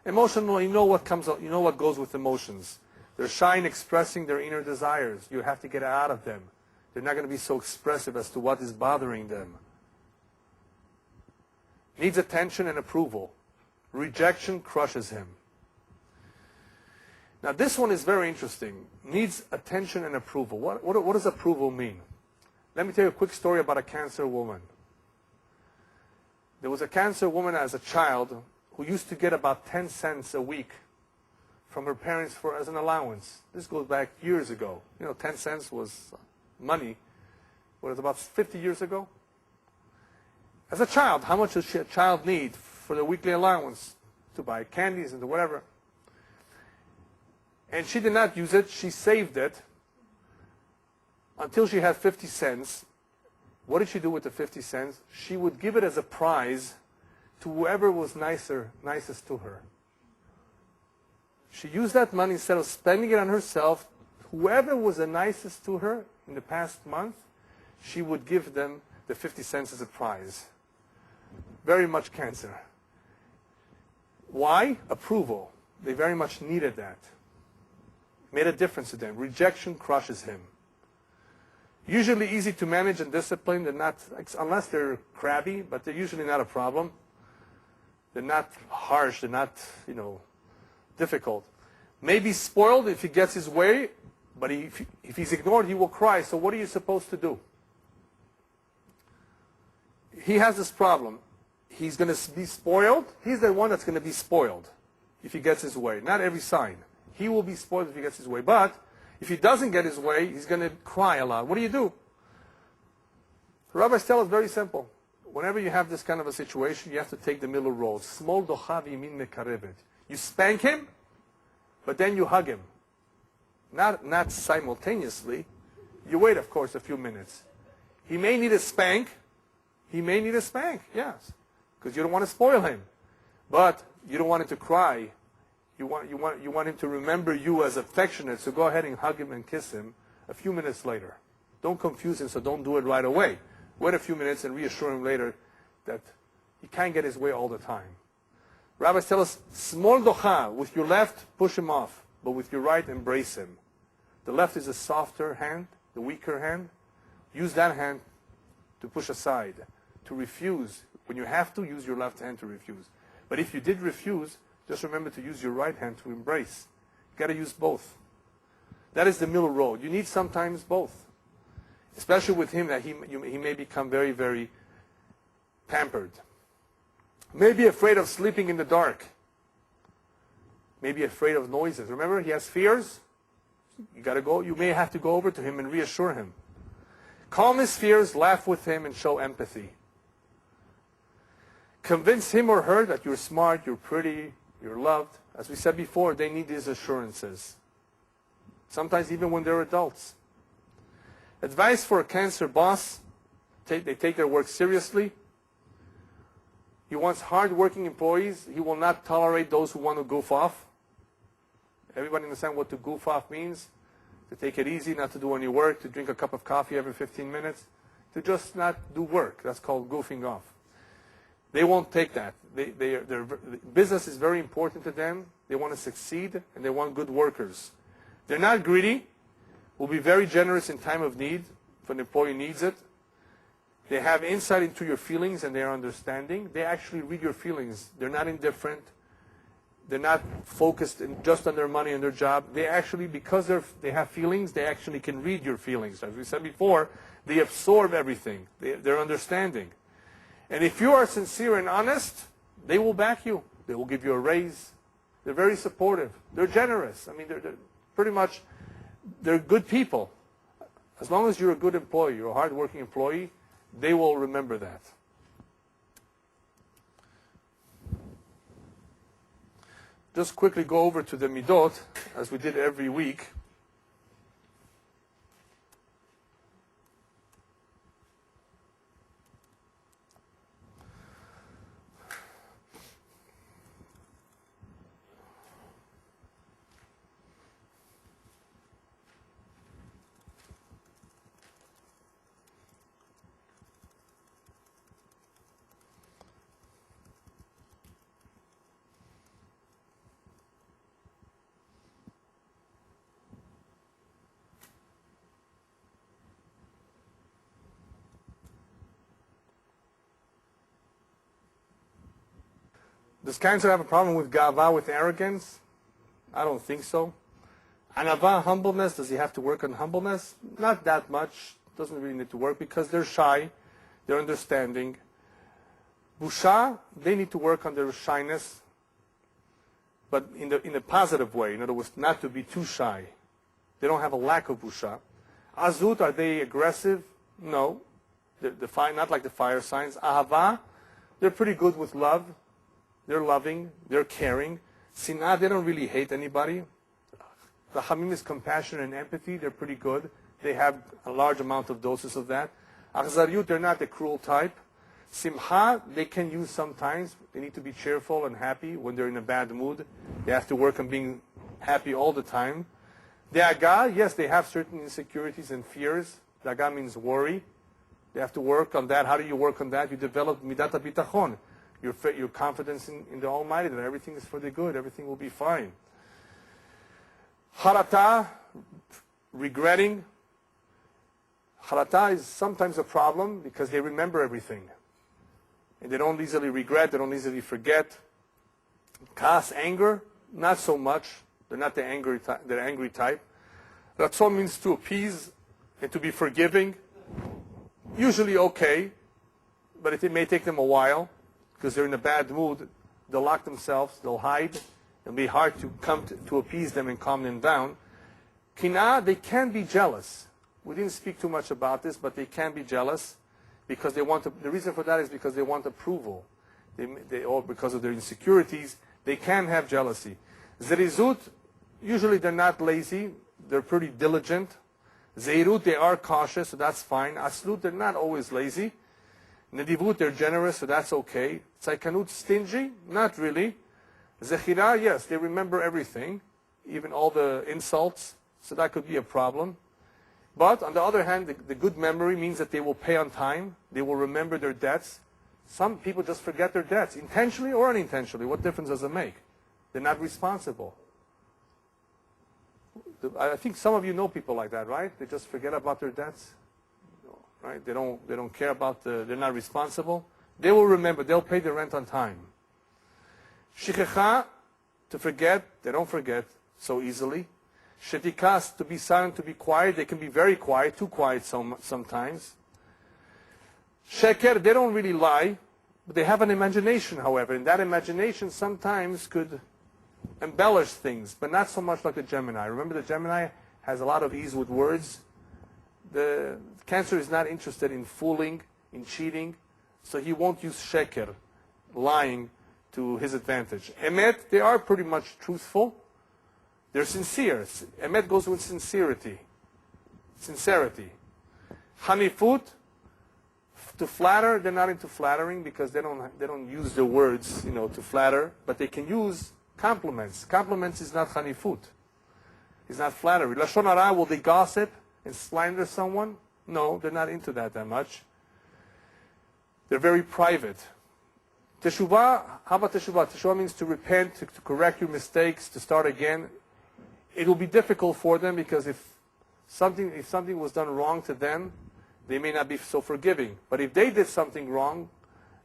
Emotional, you know what goes with emotions. They're shy in expressing their inner desires. You have to get it out of them. They're not going to be so expressive as to what is bothering them. Needs attention and approval. Rejection crushes him. Now this one is very interesting. Needs attention and approval. What does approval mean? Let me tell you a quick story about a Cancer woman. There was a Cancer woman as a child who used to get about 10 cents a week from her parents as an allowance. This goes back years ago. 10 cents was money. What is it, about 50 years ago? As a child, how much does a child need for the weekly allowance to buy candies and whatever? And she did not use it. She saved it until she had 50 cents. What did she do with the 50 cents? She would give it as a prize to whoever was nicest to her. She used that money instead of spending it on herself. Whoever was the nicest to her in the past month, she would give them the 50 cents as a prize. Very much Cancer. Why? Approval. They very much needed that. Made a difference to them. Rejection crushes him. Usually easy to manage and discipline. They're not, unless they're crabby, but they're usually not a problem. They're not harsh. They're not, difficult. Maybe spoiled if he gets his way, but if he's ignored, he will cry. So what are you supposed to do? He has this problem. He's going to be spoiled. He's the one that's going to be spoiled if he gets his way. Not every sign. He will be spoiled if he gets his way. But if he doesn't get his way, he's going to cry a lot. What do? The rabbis tell us very simple. Whenever you have this kind of a situation, you have to take the middle road. Smol docha v'yimin mekarevet. You spank him, but then you hug him. Not simultaneously. You wait, of course, a few minutes. He may need a spank. Yes. Because you don't want to spoil him. But you don't want him to cry. You want him to remember you as affectionate, so go ahead and hug him and kiss him a few minutes later. Don't confuse him, so don't do it right away. Wait a few minutes and reassure him later that he can't get his way all the time. Rabbis tell us, smol docha, with your left, push him off, but with your right, embrace him. The left is a softer hand, the weaker hand. Use that hand to push aside, to refuse. When you have to, use your left hand to refuse. But if you did refuse, just remember to use your right hand to embrace. You've got to use both. That is the middle road. You need sometimes both. Especially with him, that he may become very, very pampered. Maybe afraid of sleeping in the dark. Maybe afraid of noises. Remember, he has fears. You may have to go over to him and reassure him. Calm his fears, laugh with him, and show empathy. Convince him or her that you're smart, you're pretty, you're loved. As we said before, they need these assurances. Sometimes even when they're adults. Advice for a Cancer boss, they take their work seriously. He wants hard-working employees. He will not tolerate those who want to goof off. Everybody understand what to goof off means? To take it easy, not to do any work, to drink a cup of coffee every 15 minutes, to just not do work. That's called goofing off. They won't take that. Their business is very important to them. They want to succeed, and they want good workers. They're not greedy. Will be very generous in time of need, if an employee needs it. They have insight into your feelings and their understanding. They actually read your feelings. They're not indifferent. They're not focused just on their money and their job. They actually, because they have feelings, they actually can read your feelings. As we said before, they absorb everything. They're understanding. And if you are sincere and honest, they will back you. They will give you a raise. They're very supportive. They're generous. I mean, they're pretty much, they're good people. As long as you're a good employee, you're a hard-working employee, they will remember that. Just quickly go over to the midot, as we did every week. Does Cancer have a problem with gava, with arrogance? I don't think so. Anava, humbleness, does he have to work on humbleness? Not that much. Doesn't really need to work because they're shy, they're understanding. Busha, they need to work on their shyness, but in a positive way. In other words, not to be too shy. They don't have a lack of busha. Azut, are they aggressive? No. They're not like the fire signs. Ahava, they're pretty good with love. They're loving, they're caring. Sinah, they don't really hate anybody. The Hamim is compassion and empathy. They're pretty good. They have a large amount of doses of that. Akhzariyut, they're not the cruel type. Simha, they can use sometimes. They need to be cheerful and happy when they're in a bad mood. They have to work on being happy all the time. De'aga, yes, they have certain insecurities and fears. De'aga means worry. They have to work on that. How do you work on that? You develop midat bitachon. Your confidence in the Almighty, that everything is for the good, everything will be fine. Harata, regretting. Harata is sometimes a problem because they remember everything. And they don't easily regret, they don't easily forget. Kas, anger, not so much. They're not the angry type. Ratzon means to appease and to be forgiving. Usually okay, but it may take them a while. Because they're in a bad mood, they'll lock themselves, they'll hide. It'll be hard to come to appease them and calm them down. Kina, they can be jealous. We didn't speak too much about this, but they can be jealous because they want to. The reason for that is because they want approval. Or because of their insecurities, they can have jealousy. Zerizut, usually they're not lazy, they're pretty diligent. Zeirut, they are cautious, so that's fine. Aslut, they're not always lazy. Nedivut, they're generous, so that's okay. Tzaikanut, stingy? Not really. Zechira, yes, they remember everything, even all the insults, so that could be a problem. But on the other hand, the good memory means that they will pay on time, they will remember their debts. Some people just forget their debts, intentionally or unintentionally. What difference does it make? They're not responsible. I think some of you know people like that, right? They just forget about their debts. Right? They don't care about they're not responsible. They will remember, they'll pay the rent on time. Shichecha, to forget, they don't forget so easily. Shetikas, to be silent, to be quiet, they can be very quiet, too quiet sometimes. Sheker, they don't really lie, but they have an imagination, however, and that imagination sometimes could embellish things, but not so much like the Gemini. Remember, the Gemini has a lot of ease with words. The Cancer is not interested in fooling, in cheating, so he won't use sheker, lying, to his advantage. Emet, they are pretty much truthful. They're sincere. Emet goes with sincerity. Sincerity. Hanifut, to flatter, they're not into flattering because they don't use the words, to flatter, but they can use compliments. Compliments is not hanifut. It's not flattery. Lashon hara, will they gossip and slander someone? No, they're not into that much. They're very private. Teshuvah, how about teshuvah? Teshuvah means to repent, to correct your mistakes, to start again. It will be difficult for them because if something was done wrong to them, they may not be so forgiving. But if they did something wrong,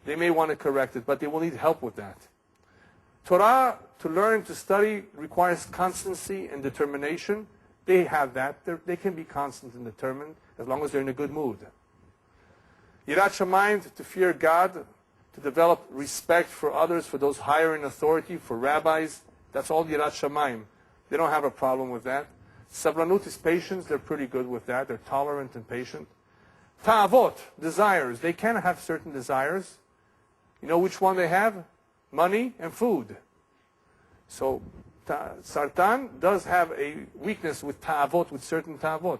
they may want to correct it, but they will need help with that. Torah, to learn, to study, requires constancy and determination. They have that. They can be constant and determined as long as they're in a good mood. Yirat Shamayim, to fear God, to develop respect for others, for those higher in authority, for rabbis. That's all Yirat Shamayim. They don't have a problem with that. Sabranut is patience. They're pretty good with that. They're tolerant and patient. Ta'avot, desires. They can have certain desires. You know which one they have? Money and food. So Sartan does have a weakness with ta'avot, with certain ta'avot,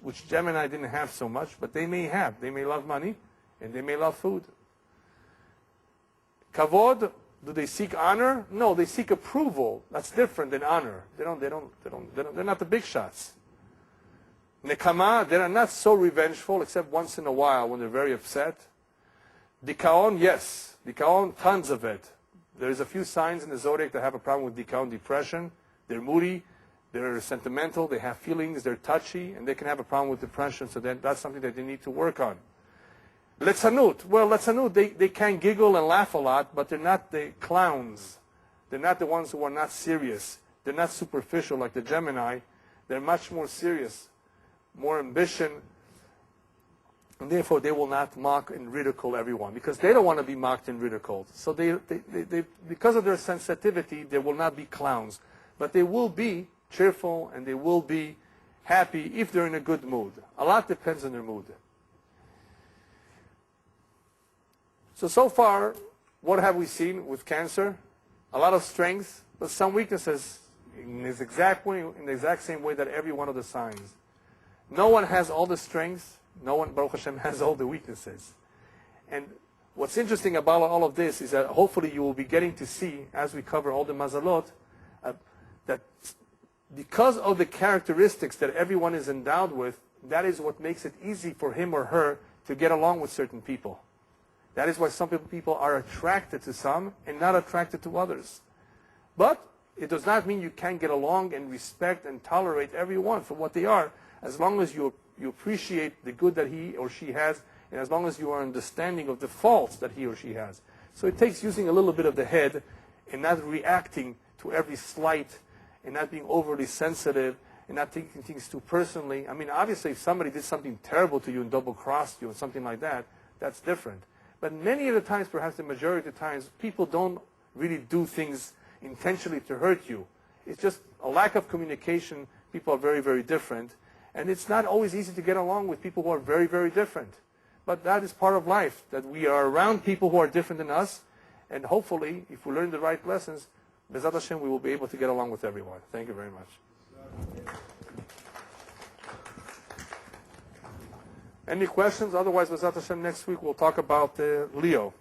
which Gemini didn't have so much, but they may have. They may love money and they may love food. Kavod, do they seek honor? No, they seek approval. That's different than honor. They're not the big shots. Nekama, they are not so revengeful except once in a while when they're very upset. Dikaon, yes. Dikaon, tons of it. There's a few signs in the Zodiac that have a problem with Dikaon, depression. They're moody, they're sentimental, they have feelings, they're touchy, and they can have a problem with depression, so that's something that they need to work on. Letzanut, well, Letzanut, they can giggle and laugh a lot, but they're not the clowns. They're not the ones who are not serious. They're not superficial like the Gemini. They're much more serious, more ambition, and therefore they will not mock and ridicule everyone because they don't want to be mocked and ridiculed. So they because of their sensitivity, they will not be clowns, but they will be cheerful and they will be happy if they're in a good mood. A lot depends on their mood. So far, what have we seen with Cancer? A lot of strength, but some weaknesses in the exact same way that every one of the signs. No one has all the strengths. No one, Baruch Hashem, has all the weaknesses. And what's interesting about all of this is that hopefully you will be getting to see, as we cover all the Mazalot, that because of the characteristics that everyone is endowed with, that is what makes it easy for him or her to get along with certain people. That is why some people are attracted to some and not attracted to others. But it does not mean you can't get along and respect and tolerate everyone for what they are, as long as you appreciate the good that he or she has, and as long as you are understanding of the faults that he or she has. So it takes using a little bit of the head and not reacting to every slight and not being overly sensitive and not taking things too personally. I mean, obviously, if somebody did something terrible to you and double-crossed you or something like that, that's different. But many of the times, perhaps the majority of the times, people don't really do things intentionally to hurt you. It's just a lack of communication. People are very, very different. And it's not always easy to get along with people who are very, very different. But that is part of life, that we are around people who are different than us. And hopefully, if we learn the right lessons, B'ezrat Hashem, we will be able to get along with everyone. Thank you very much. Any questions? Otherwise, B'ezrat Hashem, next week we'll talk about Leo.